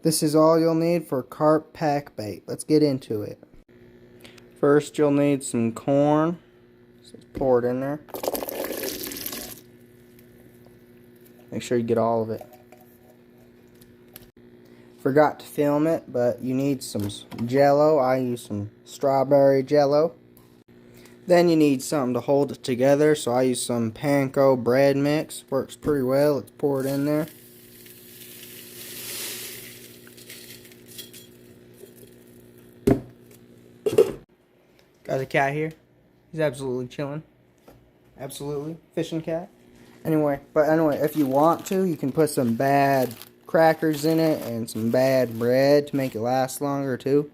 This is all you'll need for carp pack bait. Let's get into it. First, you'll need some corn. So let's pour it in there. Make sure you get all of it. Forgot to film it, but you need some jello. I use some strawberry jello. Then you need something to hold it together, so I use some panko bread mix. Works pretty well. Let's pour it in there. Got a cat here. He's absolutely chilling. Absolutely. Fishing cat. Anyway, if you want to, you can put some bad crackers in it and some bad bread to make it last longer too.